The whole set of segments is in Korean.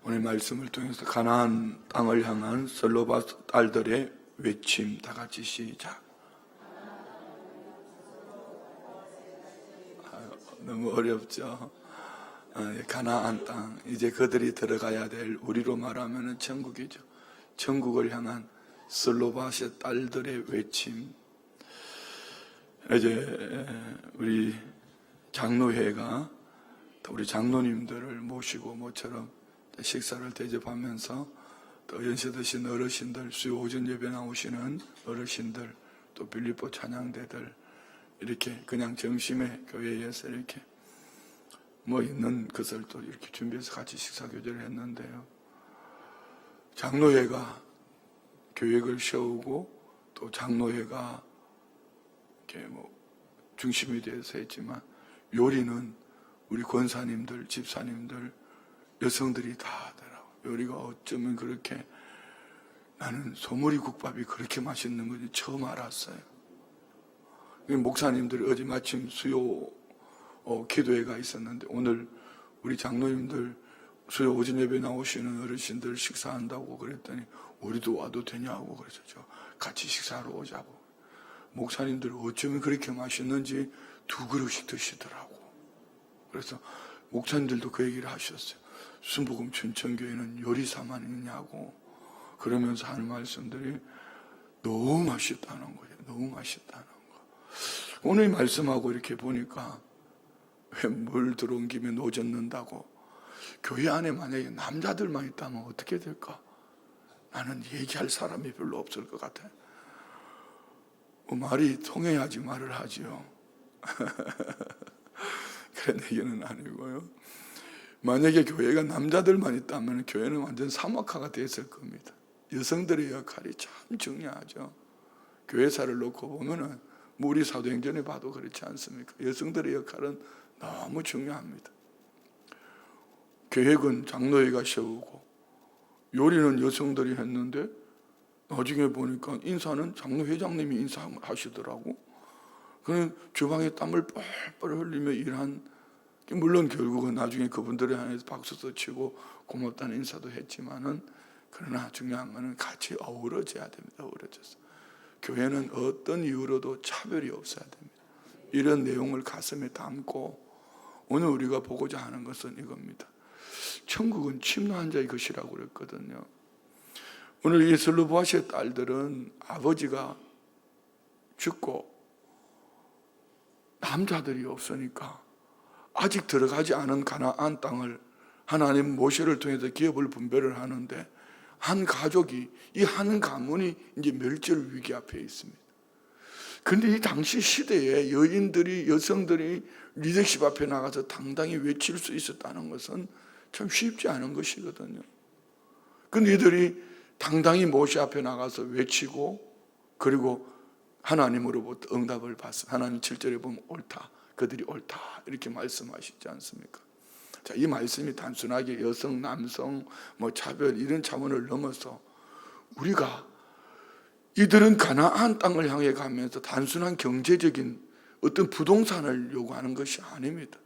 오늘 말씀을 통해서 가나안 땅을 향한 슬로바 딸들의 외침, 다 같이 시작. 너무 어렵죠. 가나안 땅, 이제 그들이 들어가야 될, 우리로 말하면 천국이죠. 천국을 향한 슬로바의 딸들의 외침. 이제 우리 장로회가 우리 장로님들을 모시고 모처럼 식사를 대접하면서 또 연세 드신 어르신들, 수요 오전 예배 나오시는 어르신들, 또 빌립보 찬양대들, 이렇게 그냥 정심의 교회에서 이렇게 있는 것을 또 이렇게 준비해서 같이 식사 교제를 했는데요. 장로회가 교획을 세우고 또 장로회가 이렇게 중심이 돼서 했지만, 요리는 우리 권사님들, 집사님들, 여성들이 다 하더라고요. 요리가 어쩌면 그렇게, 나는 소머리 국밥이 그렇게 맛있는 건지 처음 알았어요. 목사님들이 어제 마침 수요 기도회가 있었는데, 오늘 우리 장로님들 수요 오전 예배 나오시는 어르신들 식사한다고 그랬더니 우리도 와도 되냐고 그래서 저 같이 식사하러 오자고. 목사님들 어쩌면 그렇게 맛있는지 2그릇씩 드시더라고. 그래서 목사님들도 그 얘기를 하셨어요. 순복음 춘천교회는 요리사만 있냐고. 그러면서 하는 말씀들이 너무 맛있다는 거예요. 너무 맛있다는 거. 오늘 말씀하고 이렇게 보니까 왜 물 들어온 김에 노젓는다고. 교회 안에 만약에 남자들만 있다면 어떻게 될까? 나는 얘기할 사람이 별로 없을 것 같아요. 말이 통해야지 말을 하지요. 그런 얘기는 아니고요. 만약에 교회가 남자들만 있다면 교회는 완전 사막화가 됐을 겁니다. 여성들의 역할이 참 중요하죠. 교회사를 놓고 보면은 우리 사도행전에 봐도 그렇지 않습니까? 여성들의 역할은 너무 중요합니다. 계획은 장로회가 세우고 요리는 여성들이 했는데, 나중에 보니까 인사는 장로회장님이 인사하시더라고. 그는 주방에 땀을 뻘뻘 흘리며 일한, 물론 결국은 나중에 그분들에 한해서 박수도 치고 고맙다는 인사도 했지만은, 그러나 중요한 것은 같이 어우러져야 됩니다. 어우러져서 교회는 어떤 이유로도 차별이 없어야 됩니다. 이런 내용을 가슴에 담고 오늘 우리가 보고자 하는 것은 이겁니다. 천국은 침노한 자의 것이라고 그랬거든요. 오늘 이 슬로바의 딸들은 아버지가 죽고 남자들이 없으니까 아직 들어가지 않은 가나안 땅을 하나님 모세를 통해서 기업을 분배를 하는데, 한 가족이, 이 한 가문이 이제 멸절 위기 앞에 있습니다. 그런데 이 당시 시대에 여인들이, 여성들이 리더십 앞에 나가서 당당히 외칠 수 있었다는 것은 참 쉽지 않은 것이거든요. 그런데 이들이 당당히 모세 앞에 나가서 외치고, 그리고 하나님으로부터 응답을 받습니다. 하나님 7절에 보면 옳다, 그들이 옳다 이렇게 말씀하시지 않습니까? 자, 이 말씀이 단순하게 여성, 남성, 차별 이런 차원을 넘어서 우리가, 이들은 가나안 땅을 향해 가면서 단순한 경제적인 어떤 부동산을 요구하는 것이 아닙니다.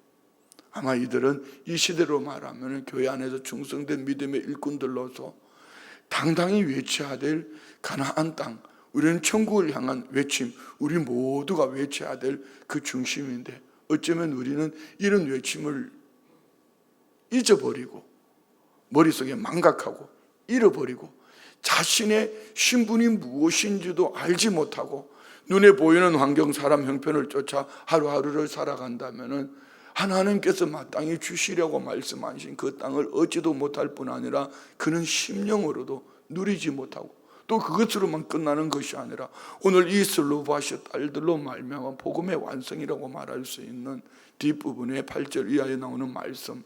아마 이들은 이 시대로 말하면 교회 안에서 충성된 믿음의 일꾼들로서 당당히 외쳐야 될 가나안 땅, 우리는 천국을 향한 외침, 우리 모두가 외쳐야 될 그 중심인데, 어쩌면 우리는 이런 외침을 잊어버리고 머릿속에 망각하고 잃어버리고 자신의 신분이 무엇인지도 알지 못하고 눈에 보이는 환경, 사람 형편을 쫓아 하루하루를 살아간다면 하나님께서 마땅히 주시려고 말씀하신 그 땅을 얻지도 못할 뿐 아니라 그는 심령으로도 누리지 못하고, 또 그것으로만 끝나는 것이 아니라 오늘 이 슬로바의 딸들로 말미암아 복음의 완성이라고 말할 수 있는 뒷부분에 8절 이하에 나오는 말씀,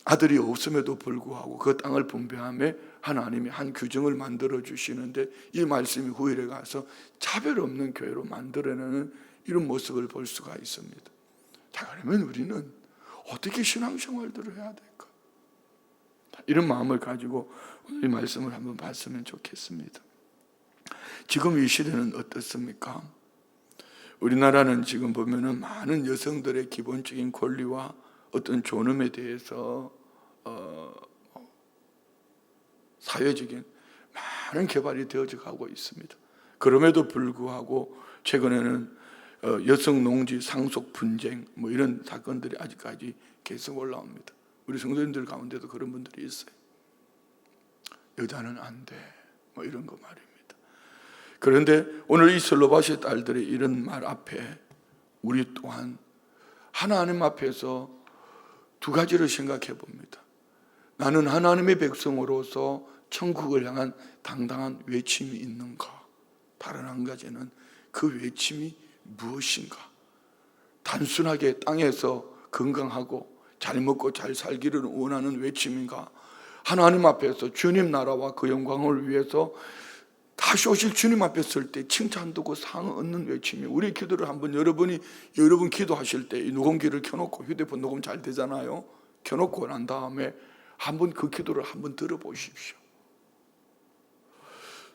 아들이 없음에도 불구하고 그 땅을 분배함에 하나님이 한 규정을 만들어 주시는데, 이 말씀이 후일에 가서 차별 없는 교회로 만들어내는 이런 모습을 볼 수가 있습니다. 자, 그러면 우리는 어떻게 신앙생활들을 해야 될까? 이런 마음을 가지고 오늘 이 말씀을 한번 봤으면 좋겠습니다. 지금 이 시대는 어떻습니까? 우리나라는 지금 보면은 많은 여성들의 기본적인 권리와 어떤 존엄에 대해서 사회적인 많은 개발이 되어져 가고 있습니다. 그럼에도 불구하고 최근에는 여성 농지 상속 분쟁 뭐 이런 사건들이 아직까지 계속 올라옵니다. 우리 성도님들 가운데도 그런 분들이 있어요. 여자는 안 돼, 뭐 이런 거 말입니다. 그런데 오늘 이 슬로바시의 딸들의 이런 말 앞에 우리 또한 하나님 앞에서 두 가지를 생각해 봅니다. 나는 하나님의 백성으로서 천국을 향한 당당한 외침이 있는가? 다른 한 가지는 그 외침이 무엇인가? 단순하게 땅에서 건강하고 잘 먹고 잘 살기를 원하는 외침인가? 하나님 앞에서 주님 나라와 그 영광을 위해서 다시 오실 주님 앞에 설 때 칭찬 듣고 상 얻는 외침이, 우리 기도를 한번 여러분 기도하실 때 이 녹음기를 켜놓고, 휴대폰 녹음 잘 되잖아요. 켜놓고 난 다음에 한번 그 기도를 한번 들어보십시오.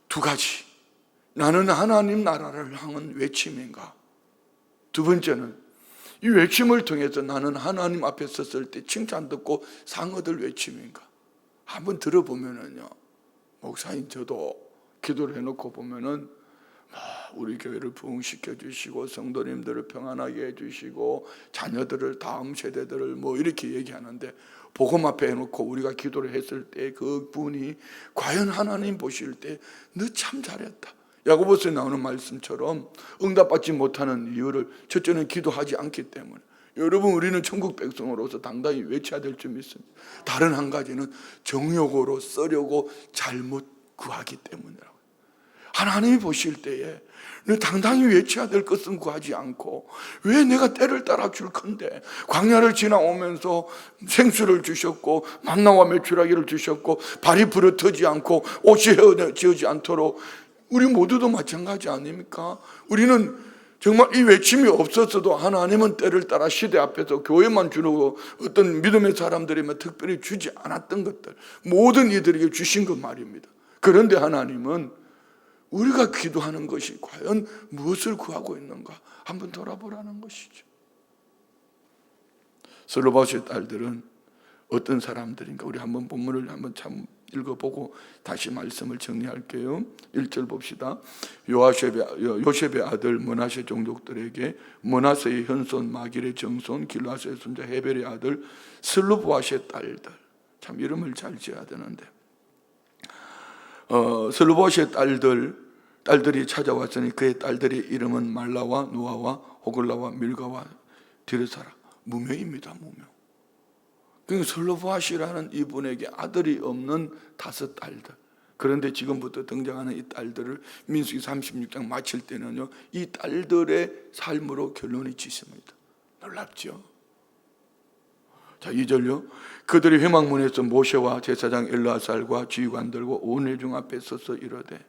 두 가지, 나는 하나님 나라를 향한 외침인가? 두 번째는 이 외침을 통해서 나는 하나님 앞에 섰을 때 칭찬 듣고 상 얻을 외침인가? 한번 들어보면은요, 목사님 저도 기도를 해놓고 보면은 우리 교회를 부흥시켜 주시고 성도님들을 평안하게 해주시고 자녀들을 다음 세대들을 뭐 이렇게 얘기하는데, 복음 앞에 해놓고 우리가 기도를 했을 때 그 분이 과연 하나님 보실 때 너 참 잘했다, 야고보서에 나오는 말씀처럼 응답받지 못하는 이유를 첫째는 기도하지 않기 때문에, 여러분 우리는 천국 백성으로서 당당히 외쳐야 될 점이 있습니다. 다른 한 가지는 정욕으로 쓰려고 잘못 구하기 때문이라고. 하나님이 보실 때에 너 당당히 외쳐야 될 것은 구하지 않고 왜 내가 때를 따라 줄 건데 광야를 지나오면서 생수를 주셨고 만나와 메추라기를 주셨고 발이 부러뜨지 않고 옷이 헤어지지 않도록, 우리 모두도 마찬가지 아닙니까? 우리는 정말 이 외침이 없었어도 하나님은 때를 따라 시대 앞에서 교회만 주고 어떤 믿음의 사람들이면 특별히 주지 않았던 것들 모든 이들에게 주신 것 말입니다. 그런데 하나님은 우리가 기도하는 것이 과연 무엇을 구하고 있는가 한번 돌아보라는 것이죠. 슬로바시의 딸들은 어떤 사람들인가? 우리 한번 본문을 한번 참 읽어보고 다시 말씀을 정리할게요. 1절 봅시다. 요셉의 아들 므낫세 종족들에게 므낫세의 현손 마길의 정손 길라스의 손자 헤벨의 아들 슬로바시의 딸들, 참 이름을 잘 지어야 되는데 슬로바시의 딸들이 찾아왔으니 그의 딸들의 이름은 말라와 노아와 호글라와 밀가와 디르사라. 무명입니다. 무명. 그러니까 슬로바시라는 이분에게 아들이 없는 5 딸들. 그런데 지금부터 등장하는 이 딸들을 민수기 36장 마칠 때는요, 이 딸들의 삶으로 결론이 짓습니다. 놀랍죠? 자, 2절요. 그들이 회막문에서 모세와 제사장 엘르아살과 지휘관들과 온 회중 앞에 서서 이르되.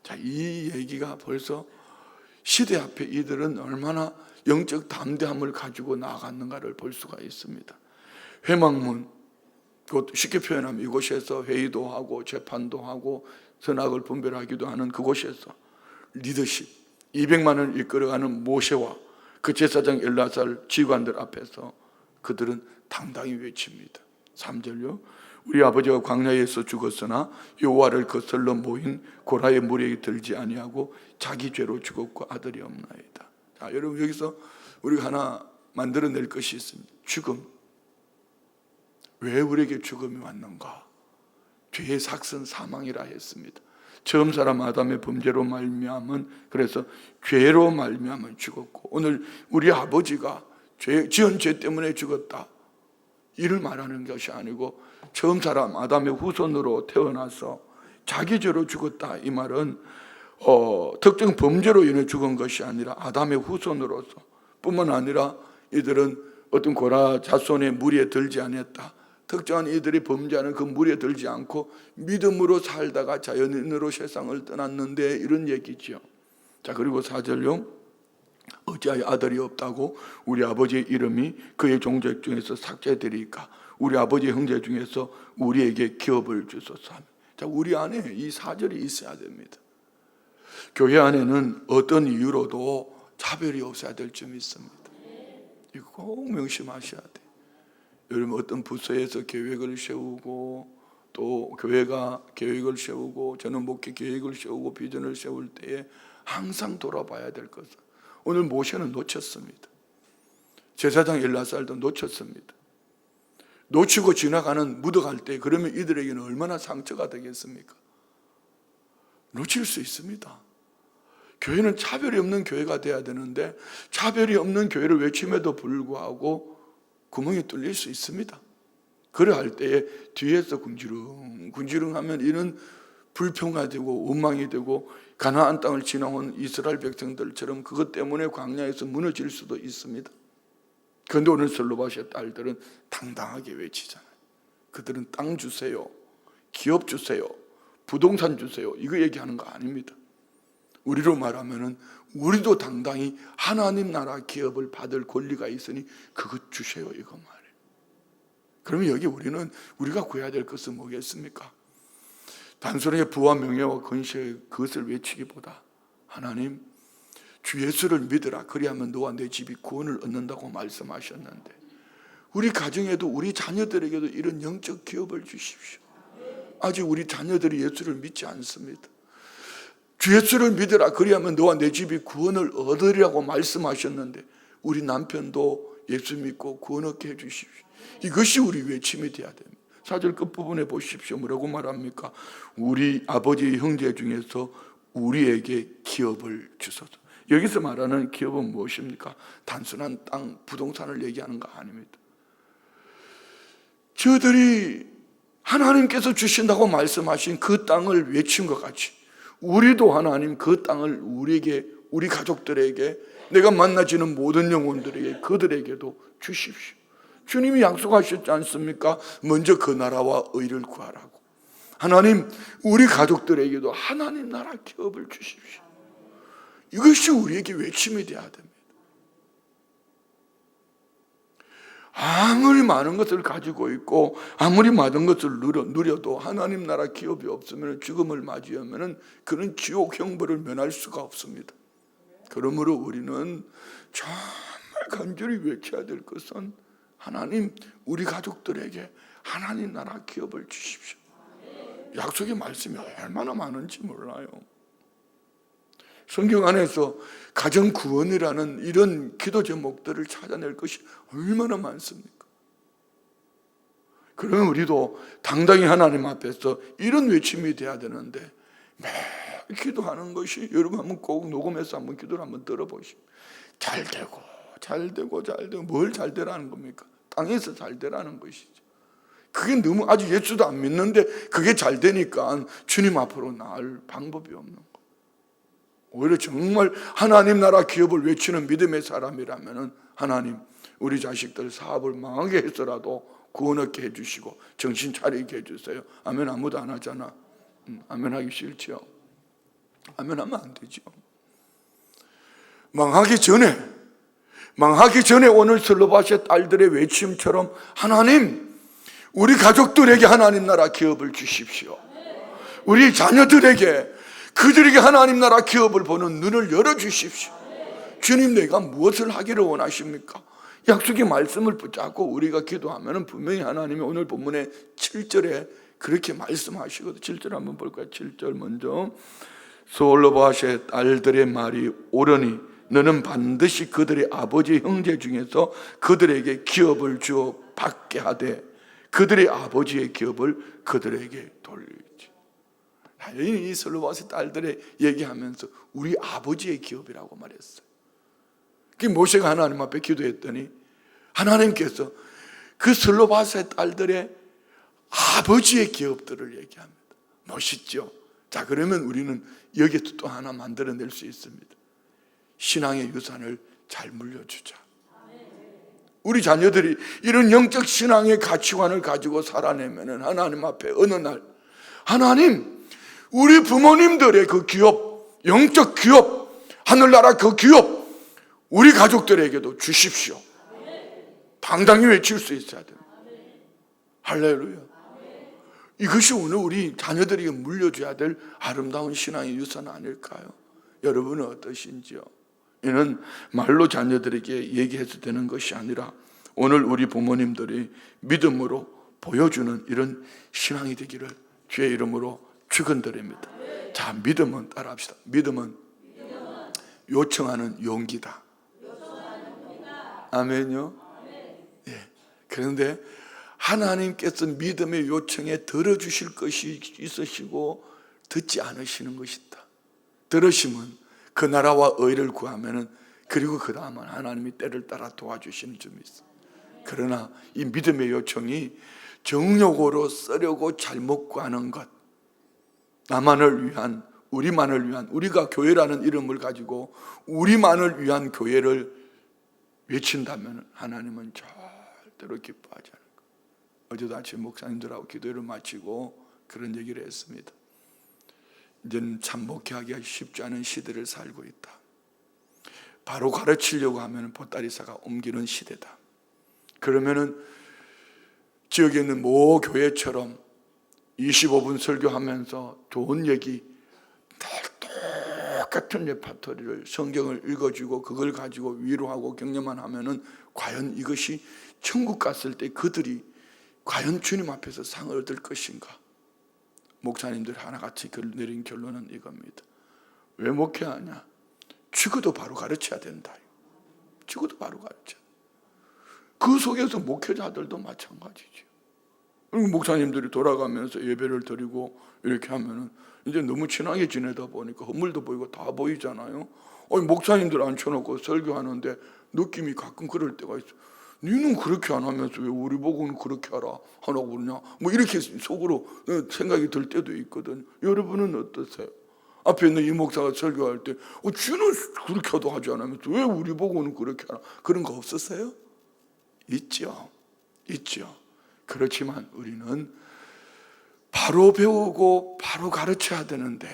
자, 이 얘기가 벌써 시대 앞에 이들은 얼마나 영적 담대함을 가지고 나아갔는가를 볼 수가 있습니다. 회막문, 그것도 쉽게 표현하면 이곳에서 회의도 하고 재판도 하고 선악을 분별하기도 하는 그곳에서 리더십, 200만을 이끌어가는 모세와 그 제사장 엘르아살 지휘관들 앞에서 그들은 당당히 외칩니다. 3절요. 우리 아버지가 광야에서 죽었으나 여호와를 거슬러 모인 고라의 무리에 들지 아니하고 자기 죄로 죽었고 아들이 없나이다. 자, 여러분 여기서 우리가 하나 만들어낼 것이 있습니다. 죽음. 왜 우리에게 죽음이 왔는가? 죄의 삭은 사망이라 했습니다. 처음 사람 아담의 범죄로 말미암은, 그래서 죄로 말미암은 죽었고, 오늘 우리 아버지가 지은 죄 때문에 죽었다, 이를 말하는 것이 아니고 처음 사람 아담의 후손으로 태어나서 자기 죄로 죽었다, 이 말은 특정 범죄로 인해 죽은 것이 아니라 아담의 후손으로서 뿐만 아니라 이들은 어떤 고라 자손의 무리에 들지 않았다, 특정한 이들이 범죄하는 그 무리에 들지 않고 믿음으로 살다가 자연인으로 세상을 떠났는데, 이런 얘기죠. 자, 그리고 4절요. 어찌하여 아들이 없다고 우리 아버지의 이름이 그의 종족 중에서 삭제되리까? 우리 아버지의 형제 중에서 우리에게 기업을 주소서. 자, 우리 안에 이 4절이 있어야 됩니다. 교회 안에는 어떤 이유로도 차별이 없어야 될 점이 있습니다. 이거 꼭 명심하셔야 돼요. 여러분 어떤 부서에서 계획을 세우고 또 교회가 계획을 세우고 저는 목회 계획을 세우고 비전을 세울 때에 항상 돌아봐야 될 것은 오늘 모세는 놓쳤습니다. 제사장 엘라살도 놓쳤습니다. 놓치고 지나가는 묻어갈 때 그러면 이들에게는 얼마나 상처가 되겠습니까? 놓칠 수 있습니다. 교회는 차별이 없는 교회가 돼야 되는데 차별이 없는 교회를 외침에도 불구하고 구멍이 뚫릴 수 있습니다. 그래 할 때에 뒤에서 궁지렁 하면 이는 불평화되고 원망이 되고 가나안 땅을 지나온 이스라엘 백성들처럼 그것 때문에 광야에서 무너질 수도 있습니다. 그런데 오늘 슬로바시아 딸들은 당당하게 외치잖아요. 그들은 땅 주세요, 기업 주세요, 부동산 주세요, 이거 얘기하는 거 아닙니다. 우리로 말하면은 우리도 당당히 하나님 나라 기업을 받을 권리가 있으니 그것 주세요, 이거 말이에요. 그러면 여기 우리가 구해야 될 것은 뭐겠습니까? 단순하게 부와 명예와 권세 그것을 외치기보다 하나님 주 예수를 믿으라 그리하면 너와 내 집이 구원을 얻는다고 말씀하셨는데 우리 가정에도 우리 자녀들에게도 이런 영적 기업을 주십시오. 아직 우리 자녀들이 예수를 믿지 않습니다. 주 예수를 믿으라 그리하면 너와 내 집이 구원을 얻으리라고 말씀하셨는데 우리 남편도 예수 믿고 구원 얻게 해주십시오. 이것이 우리 외침이 되어야 됩니다. 4절 끝부분에 보십시오. 뭐라고 말합니까? 우리 아버지 형제 중에서 우리에게 기업을 주소서. 여기서 말하는 기업은 무엇입니까? 단순한 땅, 부동산을 얘기하는 거 아닙니다. 저들이 하나님께서 주신다고 말씀하신 그 땅을 외친 것 같이 우리도 하나님 그 땅을 우리에게, 우리 가족들에게, 내가 만나지는 모든 영혼들에게, 그들에게도 주십시오. 주님이 약속하셨지 않습니까? 먼저 그 나라와 의를 구하라고. 하나님, 우리 가족들에게도 하나님 나라 기업을 주십시오. 이것이 우리에게 외침이 되어야 됩니다. 아무리 많은 것을 가지고 있고 아무리 많은 것을 누려도 하나님 나라 기업이 없으면 죽음을 맞이하면 그는 지옥 형벌을 면할 수가 없습니다. 그러므로 우리는 정말 간절히 외쳐야 될 것은 하나님 우리 가족들에게 하나님 나라 기업을 주십시오. 약속의 말씀이 얼마나 많은지 몰라요. 성경 안에서 가정 구원이라는 이런 기도 제목들을 찾아낼 것이 얼마나 많습니까? 그러면 우리도 당당히 하나님 앞에서 이런 외침이 돼야 되는데 매일 기도하는 것이, 여러분 한번 꼭 녹음해서 한번 기도를 한번 들어보시면 잘 되고 뭘 잘 되라는 겁니까? 땅에서 잘 되라는 것이죠. 그게 너무 아직 예수도 안 믿는데 그게 잘 되니까 주님 앞으로 나을 방법이 없는 거예요. 오히려 정말 하나님 나라 기업을 외치는 믿음의 사람이라면 하나님 우리 자식들 사업을 망하게 해서라도 구원 얻게 해주시고 정신 차리게 해주세요. 아멘. 아무도 안 하잖아. 아멘 하기 싫죠. 아멘 하면 안 되죠. 망하기 전에 오늘 슬로바시아 딸들의 외침처럼 하나님 우리 가족들에게 하나님 나라 기업을 주십시오. 우리 자녀들에게, 그들에게 하나님 나라 기업을 보는 눈을 열어주십시오. 주님, 내가 무엇을 하기를 원하십니까? 약속의 말씀을 붙잡고 우리가 기도하면 분명히 하나님이 오늘 본문의 7절에 그렇게 말씀하시거든요. 7절 한번 볼까요? 7절 먼저. 슬로바시아 딸들의 말이 옳으니 너는 반드시 그들의 아버지 형제 중에서 그들에게 기업을 주어 받게 하되 그들의 아버지의 기업을 그들에게 돌리지. 이 슬로바시아 딸들의 얘기하면서 우리 아버지의 기업이라고 말했어요. 그 모세가 하나님 앞에 기도했더니 하나님께서 그 슬로바시아 딸들의 아버지의 기업들을 얘기합니다. 멋있죠? 자, 그러면 우리는 여기서 또 하나 만들어낼 수 있습니다. 신앙의 유산을 잘 물려주자. 우리 자녀들이 이런 영적 신앙의 가치관을 가지고 살아내면 하나님 앞에 어느 날 하나님 우리 부모님들의 그 기업, 영적 기업, 하늘나라 그 기업 우리 가족들에게도 주십시오. 당당히 외칠 수 있어야 됩니다. 할렐루야. 이것이 오늘 우리 자녀들에게 물려줘야 될 아름다운 신앙의 유산 아닐까요? 여러분은 어떠신지요? 이는 말로 자녀들에게 얘기해서 되는 것이 아니라 오늘 우리 부모님들이 믿음으로 보여주는 이런 신앙이 되기를 주의 이름으로 축원드립니다. 자, 믿음은 따라합시다. 믿음은 요청하는 용기다. 아멘요. 예. 그런데 하나님께서 믿음의 요청에 들어주실 것이 있으시고 듣지 않으시는 것이다. 들으시면 그 나라와 의를 구하면은, 그리고 그 다음은 하나님이 때를 따라 도와주시는 점이 있어. 그러나 이 믿음의 요청이 정욕으로 쓰려고 잘못 구하는 것, 나만을 위한, 우리만을 위한, 우리가 교회라는 이름을 가지고 우리만을 위한 교회를 외친다면 하나님은 절대로 기뻐하지 않을 거예요. 어제도 아침 목사님들하고 기도를 마치고 그런 얘기를 했습니다. 이제는 참 목회하기가 쉽지 않은 시대를 살고 있다. 바로 가르치려고 하면 보따리사가 옮기는 시대다. 그러면은 지역에 있는 모 교회처럼 25분 설교하면서 좋은 얘기, 똑같은 레파토리를, 성경을 읽어주고 그걸 가지고 위로하고 격려만 하면은 과연 이것이 천국 갔을 때 그들이 과연 주님 앞에서 상을 얻을 것인가? 목사님들 하나같이 내린 결론은 이겁니다. 왜 목회하냐? 죽어도 바로 가르쳐야 된다. 죽어도 바로 가르쳐. 그 속에서 목회자들도 마찬가지죠. 그리고 목사님들이 돌아가면서 예배를 드리고 이렇게 하면은 이제 너무 친하게 지내다 보니까 허물도 보이고 다 보이잖아요. 목사님들 앉혀놓고 설교하는데 느낌이 가끔 그럴 때가 있어. 너는 그렇게 안 하면서 왜 우리 보고는 그렇게 하라고 그러냐? 뭐 이렇게 속으로 생각이 들 때도 있거든. 여러분은 어떠세요? 앞에 있는 이 목사가 설교할 때 주는 그렇게도 하지 않으면서 왜 우리 보고는 그렇게 하나? 그런 거 없었어요? 있죠. 있죠. 그렇지만 우리는 바로 배우고 바로 가르쳐야 되는데,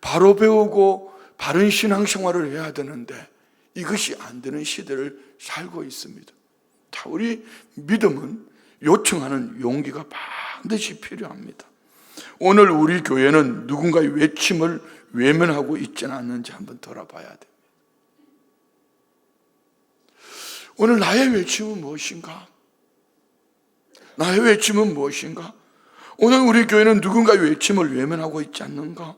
바로 배우고 바른 신앙생활을 해야 되는데 이것이 안 되는 시대를 살고 있습니다. 자, 우리 믿음은 요청하는 용기가 반드시 필요합니다. 오늘 우리 교회는 누군가의 외침을 외면하고 있지는 않는지 한번 돌아봐야 됩니다. 오늘 나의 외침은 무엇인가? 나의 외침은 무엇인가? 오늘 우리 교회는 누군가의 외침을 외면하고 있지 않는가?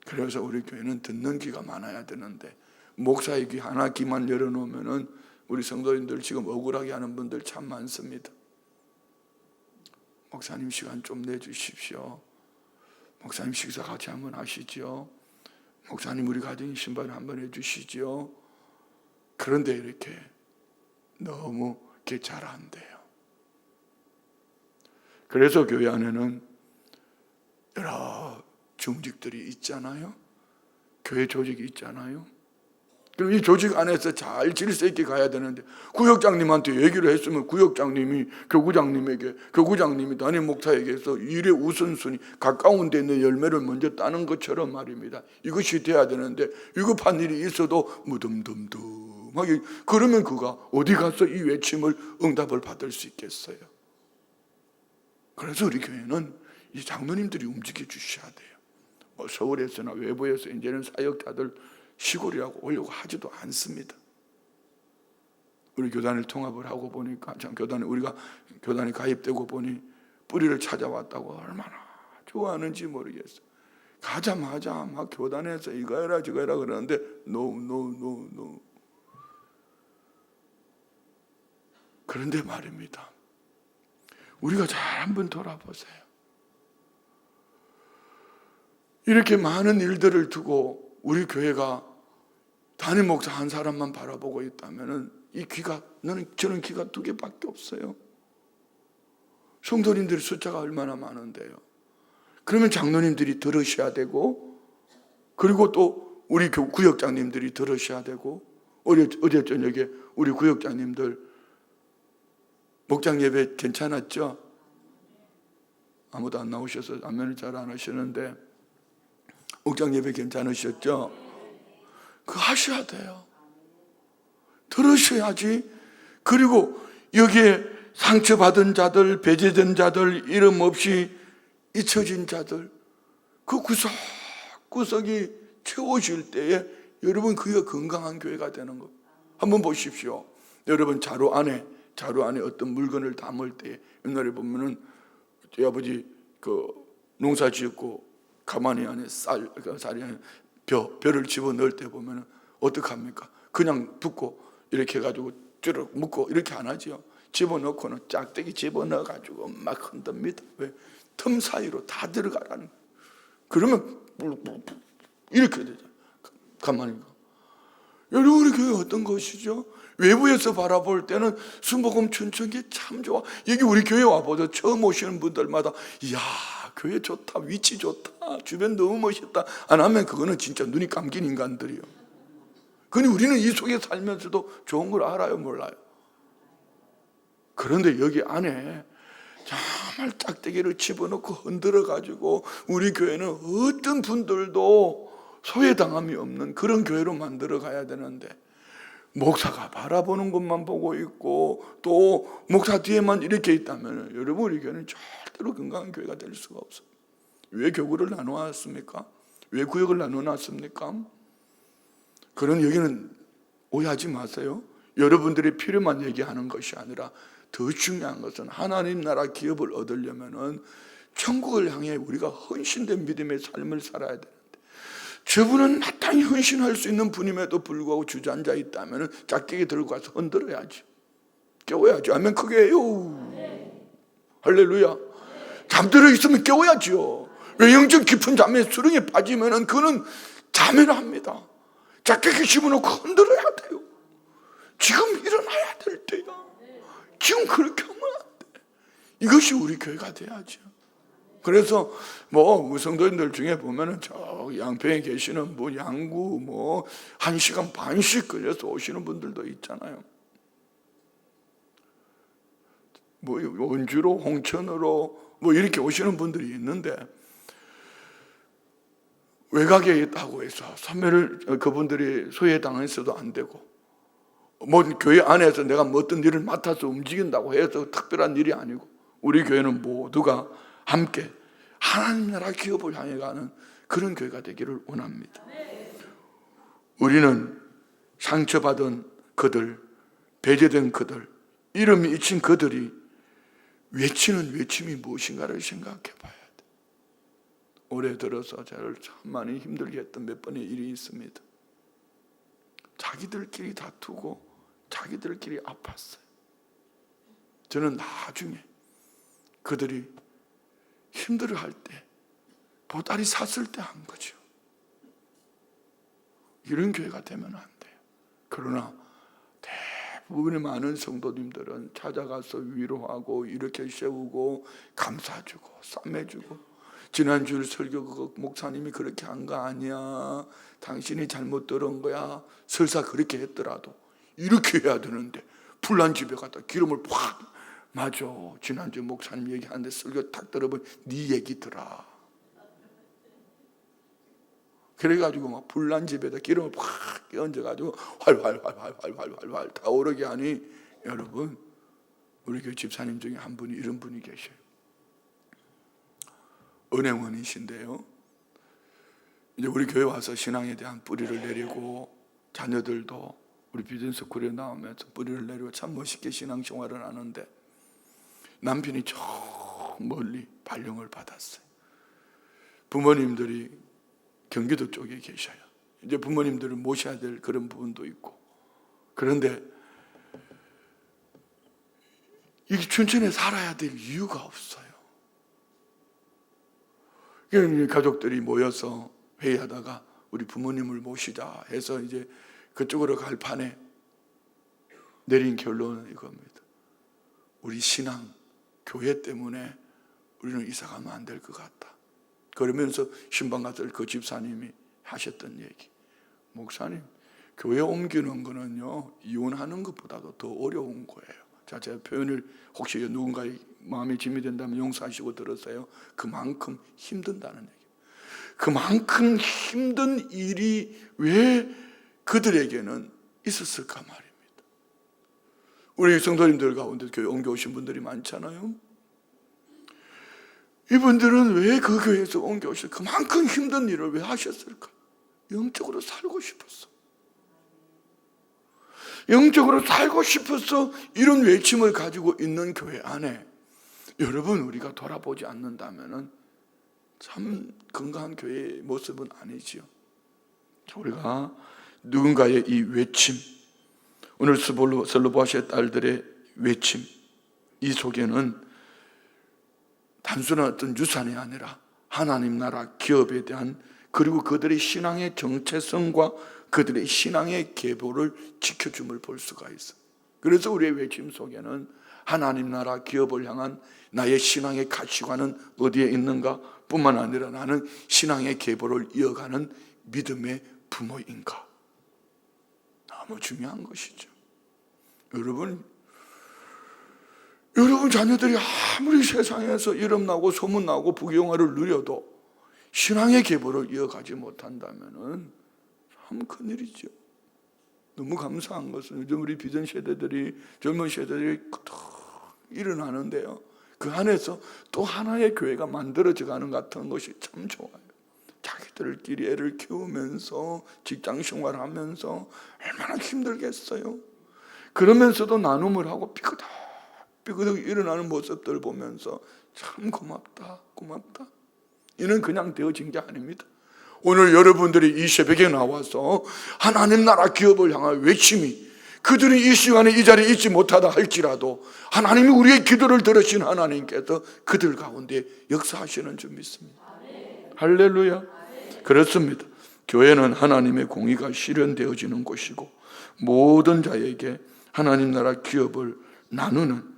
그래서 우리 교회는 듣는 귀가 많아야 되는데 목사의 귀 하나 귀만 열어놓으면은 우리 성도님들 지금 억울하게 하는 분들 참 많습니다. 목사님 시간 좀 내주십시오. 목사님 식사 같이 한번 하시죠. 목사님 우리 가정의 신발 한번 해주시죠. 그런데 이렇게 너무 이렇게 잘 안 돼요. 그래서 교회 안에는 여러 중직들이 있잖아요. 교회 조직이 있잖아요. 그럼 이 조직 안에서 잘 질서 있게 가야 되는데 구역장님한테 얘기를 했으면 구역장님이 교구장님에게, 교구장님이 담임 목사에게서 일의 우선순위, 가까운 데 있는 열매를 먼저 따는 것처럼 말입니다. 이것이 돼야 되는데 위급한 일이 있어도 무덤덤덤하게, 그러면 그가 어디 가서 이 외침을 응답을 받을 수 있겠어요? 그래서 우리 교회는 이 장로님들이 움직여 주셔야 돼요. 뭐 서울에서나 외부에서 이제는 사역자들 시골이라고 오려고 하지도 않습니다. 우리 교단을 통합을 하고 보니까 참 우리가 교단에 가입되고 보니 뿌리를 찾아왔다고 얼마나 좋아하는지 모르겠어요. 가자마자 막 교단에서 이거 해라 저거 해라 그러는데 no. 그런데 말입니다. 우리가 잘 한번 돌아보세요. 이렇게 많은 일들을 두고 우리 교회가 담임 목사 한 사람만 바라보고 있다면 이 귀가, 저는 귀가 2개밖에 없어요. 성도님들 숫자가 얼마나 많은데요. 그러면 장로님들이 들으셔야 되고, 그리고 또 우리 구역장님들이 들으셔야 되고, 어제 저녁에 우리 구역장님들 목장 예배 괜찮았죠? 아무도 안 나오셔서 안면을 잘 안 하시는데 목장 예배 괜찮으셨죠? 그거 하셔야 돼요. 들으셔야지. 그리고 여기에 상처받은 자들, 배제된 자들, 이름 없이 잊혀진 자들, 그 구석구석이 채워질 때에 여러분 그게 건강한 교회가 되는 거. 한번 보십시오. 여러분 자루 안에 어떤 물건을 담을 때 옛날에 보면은 저희 아버지 농사 지었고 가마니 안에 쌀이 안에 벼를 집어 넣을 때 보면은 어떻게 합니까? 그냥 붓고 이렇게 해가지고 쭈르륵 묶고 이렇게 안 하지요. 집어넣고는 짝대기 집어넣어가지고 막 흔듭니다. 왜? 틈 사이로 다 들어가라는. 그러면 이렇게 되죠. 가만히. 여러분 우리 교회 어떤 것이죠? 외부에서 바라볼 때는 순복음 춘천기 참 좋아. 여기 우리 교회 와보죠. 처음 오시는 분들마다 이야 교회 좋다, 위치 좋다, 주변 너무 멋있다 안 하면 그거는 진짜 눈이 감긴 인간들이요. 그러니 우리는 이 속에 살면서도 좋은 걸 알아요, 몰라요? 그런데 여기 안에 정말 짝대기를 집어넣고 흔들어 가지고 우리 교회는 어떤 분들도 소외당함이 없는 그런 교회로 만들어 가야 되는데, 목사가 바라보는 것만 보고 있고 또 목사 뒤에만 이렇게 있다면 여러분 우리 교회는 절대로 건강한 교회가 될 수가 없어요. 왜 교구를 나누었습니까? 왜 구역을 나누었습니까? 그런 여기는 오해하지 마세요. 여러분들의 필요만 얘기하는 것이 아니라 더 중요한 것은 하나님 나라 기업을 얻으려면은 천국을 향해 우리가 헌신된 믿음의 삶을 살아야 되는데, 저분은 마땅히 헌신할 수 있는 분임에도 불구하고 주저앉아 있다면 짝대기 들고 가서 흔들어야지, 깨워야지. 아멘 크게 해요. 할렐루야. 잠들어 있으면 깨워야지요. 왜? 영적 깊은 잠에 수렁에 빠지면 그는 자멸합니다. 짝대기 집어넣고 흔들어야 돼요. 지금 일어나야 될 때야. 지금 그렇게 하면 안 돼. 이것이 우리 교회가 돼야죠. 그래서 우리 성도님들 중에 보면은 저 양평에 계시는 양구 1시간 반씩 걸려서 오시는 분들도 있잖아요. 원주로 홍천으로 이렇게 오시는 분들이 있는데, 외곽에 있다고 해서 소매를 그분들이 소외당해서도 안 되고, 교회 안에서 내가 어떤 일을 맡아서 움직인다고 해서 특별한 일이 아니고, 우리 교회는 모두가 함께 하나님 나라 기업을 향해 가는 그런 교회가 되기를 원합니다. 우리는 상처받은 그들, 배제된 그들, 이름이 잊힌 그들이 외치는 외침이 무엇인가를 생각해 봐야 돼. 올해 들어서 저를 참 많이 힘들게 했던 몇 번의 일이 있습니다. 자기들끼리 다투고 자기들끼리 아팠어요. 저는 나중에 그들이 힘들어할 때, 보따리 샀을 때 한 거죠. 이런 교회가 되면 안 돼요. 그러나 대부분의 많은 성도님들은 찾아가서 위로하고 이렇게 세우고 감사주고 쌈해주고, 지난주 설교 목사님이 그렇게 한 거 아니야, 당신이 잘못 들은 거야, 설사 그렇게 했더라도 이렇게 해야 되는데 불난 집에 가다 기름을 팍, 맞아, 지난주 목사님 얘기하는데 설교 딱 들어보니 네 얘기더라. 그래가지고 불난 집에다 기름을 팍 얹어가지고 활활 다 오르게 하니, 여러분 우리 교회 집사님 중에 한 분이 이런 분이 계셔요. 은행원이신데요, 이제 우리 교회 와서 신앙에 대한 뿌리를 내리고, 자녀들도 우리 비전스쿨에 나오면서 뿌리를 내리고 참 멋있게 신앙생활을 하는데, 남편이 저 멀리 발령을 받았어요. 부모님들이 경기도 쪽에 계셔요. 이제 부모님들을 모셔야 될 그런 부분도 있고, 그런데 이 춘천에 살아야 될 이유가 없어요. 가족들이 모여서 회의하다가 우리 부모님을 모시자 해서 이제 그쪽으로 갈 판에 내린 결론은 이겁니다. 우리 신앙, 교회 때문에 우리는 이사 가면 안 될 것 같다. 그러면서 신방 갔을 그 집사님이 하셨던 얘기, 목사님, 교회 옮기는 거는요 이혼하는 것보다도 더 어려운 거예요. 자, 제가 표현을 혹시 누군가의 마음에 짐이 된다면 용서하시고 들으세요. 그만큼 힘든다는 얘기. 그만큼 힘든 일이 왜 그들에게는 있었을까 말입니다. 우리 성도님들 가운데 교회 옮겨오신 분들이 많잖아요. 이분들은 왜 그 교회에서 옮겨오셨을까? 그만큼 힘든 일을 왜 하셨을까? 영적으로 살고 싶었어. 영적으로 살고 싶어서 이런 외침을 가지고 있는 교회 안에 여러분 우리가 돌아보지 않는다면 참 건강한 교회의 모습은 아니지요. 우리가 누군가의 이 외침, 오늘 슬로보아시의 딸들의 외침, 이 속에는 단순한 어떤 유산이 아니라 하나님 나라 기업에 대한, 그리고 그들의 신앙의 정체성과 그들의 신앙의 계보를 지켜줌을 볼 수가 있어. 그래서 우리의 외침 속에는 하나님 나라 기업을 향한 나의 신앙의 가치관은 어디에 있는가 뿐만 아니라 나는 신앙의 계보를 이어가는 믿음의 부모인가. 너무 중요한 것이죠. 여러분 자녀들이 아무리 세상에서 이름 나고 소문 나고 부귀영화를 누려도 신앙의 계보를 이어가지 못한다면 참 큰일이죠. 너무 감사한 것은 요즘 우리 비전 세대들이, 젊은 세대들이 일어나는데요, 그 안에서 또 하나의 교회가 만들어져 가는 것 같은 것이 참 좋아요. 자기들끼리 애를 키우면서 직장 생활하면서 얼마나 힘들겠어요. 그러면서도 나눔을 하고 삐그덕 일어나는 모습들 보면서 참 고맙다. 이는 그냥 되어진 게 아닙니다. 오늘 여러분들이 이 새벽에 나와서 하나님 나라 기업을 향한 외침이, 그들이 이 시간에 이 자리에 있지 못하다 할지라도 하나님이 우리의 기도를 들으신 하나님께서 그들 가운데 역사하시는 줄 믿습니다. 할렐루야. 그렇습니다. 교회는 하나님의 공의가 실현되어지는 곳이고 모든 자에게 하나님 나라 기업을 나누는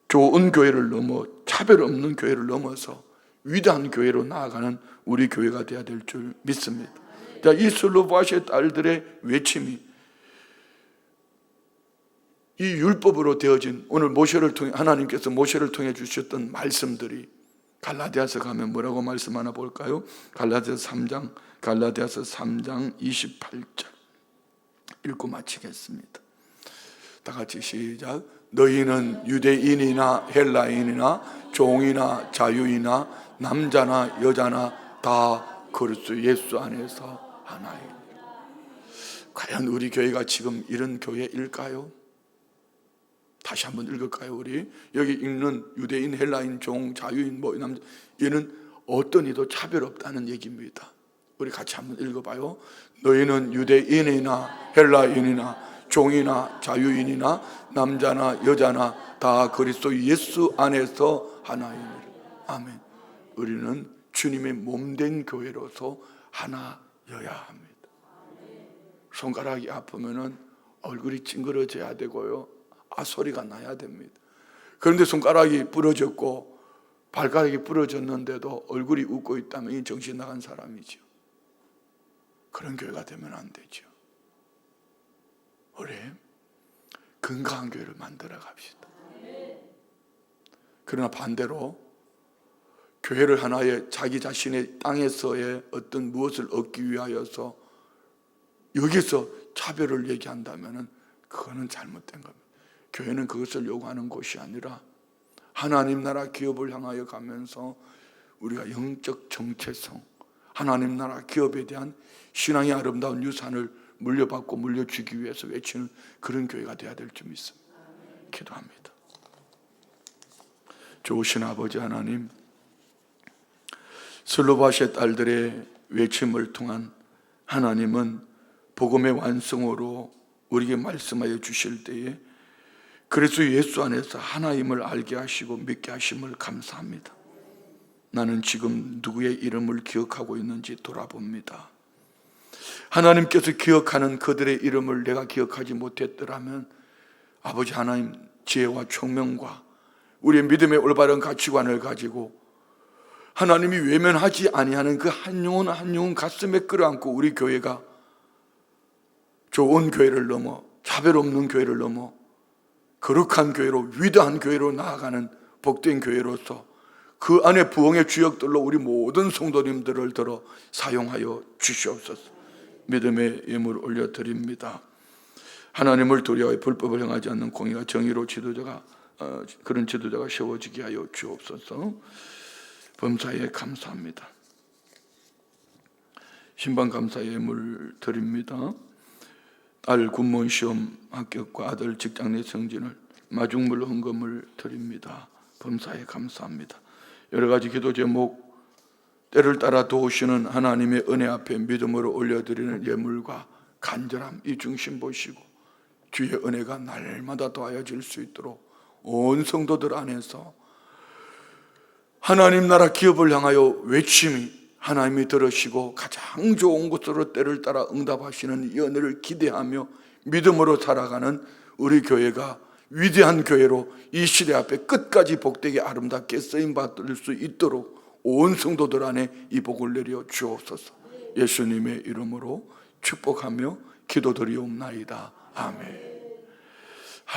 좋은 교회를 넘어, 차별 없는 교회를 넘어서 위대한 교회로 나아가는 우리 교회가 되어야 될 줄 믿습니다. 자, 이 슬로보아시의 딸들의 외침이 이 율법으로 되어진, 오늘 모세를 통해 하나님께서 모세를 통해 주셨던 말씀들이 갈라디아서 가면 뭐라고 말씀하나 볼까요? 갈라디아서 3장 28절 읽고 마치겠습니다. 다 같이 시작. 너희는 유대인이나 헬라인이나 종이나 자유이나 남자나 여자나 다 그리스도 예수 안에서 하나이니. 과연 우리 교회가 지금 이런 교회일까요? 다시 한번 읽을까요? 우리 여기 읽는 유대인, 헬라인, 종, 자유인, 남자, 얘는 어떤 이도 차별 없다는 얘기입니다. 우리 같이 한번 읽어봐요. 너희는 유대인이나 헬라인이나 종이나 자유인이나 남자나 여자나 다 그리스도 예수 안에서 하나이니라. 아멘. 우리는 주님의 몸된 교회로서 하나여야 합니다. 손가락이 아프면은 얼굴이 찡그러져야 되고요, 소리가 나야 됩니다. 그런데 손가락이 부러졌고 발가락이 부러졌는데도 얼굴이 웃고 있다면 이 정신 나간 사람이죠. 그런 교회가 되면 안 되죠. 우리 건강한 교회를 만들어 갑시다. 그러나 반대로 교회를 하나의 자기 자신의 땅에서의 어떤 무엇을 얻기 위하여서 여기서 차별을 얘기한다면 그거는 잘못된 겁니다. 교회는 그것을 요구하는 것이 아니라 하나님 나라 기업을 향하여 가면서 우리가 영적 정체성, 하나님 나라 기업에 대한 신앙의 아름다운 유산을 물려받고 물려주기 위해서 외치는 그런 교회가 되어야 될 줄 믿습니다. 기도합니다. 좋으신 아버지 하나님, 슬로바시의 딸들의 외침을 통한 하나님은 복음의 완성으로 우리에게 말씀하여 주실 때에 그래서 예수 안에서 하나임을 알게 하시고 믿게 하심을 감사합니다. 나는 지금 누구의 이름을 기억하고 있는지 돌아봅니다. 하나님께서 기억하는 그들의 이름을 내가 기억하지 못했더라면 아버지 하나님, 지혜와 총명과 우리의 믿음의 올바른 가치관을 가지고 하나님이 외면하지 아니하는 그 한 영혼 가슴에 끌어안고 우리 교회가 좋은 교회를 넘어, 차별 없는 교회를 넘어 거룩한 교회로, 위대한 교회로 나아가는 복된 교회로서 그 안에 부흥의 주역들로 우리 모든 성도님들을 들어 사용하여 주시옵소서. 믿음의 예물을 올려드립니다. 하나님을 두려워해 불법을 행하지 않는 공의와 정의로 그런 지도자가 세워지게 하여 주옵소서. 범사에 감사합니다. 신방 감사 예물 드립니다. 딸 군무원 시험 합격과 아들 직장 내 승진을 마중물 헌금을 드립니다. 범사에 감사합니다. 여러 가지 기도 제목, 때를 따라 도우시는 하나님의 은혜 앞에 믿음으로 올려드리는 예물과 간절함, 이 중심 보시고 주의 은혜가 날마다 더하여질 수 있도록 온 성도들 안에서 하나님 나라 기업을 향하여 외침이 하나님이 들으시고 가장 좋은 곳으로 때를 따라 응답하시는 이 은혜를 기대하며 믿음으로 살아가는 우리 교회가 위대한 교회로 이 시대 앞에 끝까지 복되게 아름답게 쓰임받을 수 있도록 온 성도들 안에 이 복을 내려 주옵소서. 예수님의 이름으로 축복하며 기도드리옵나이다. 아멘.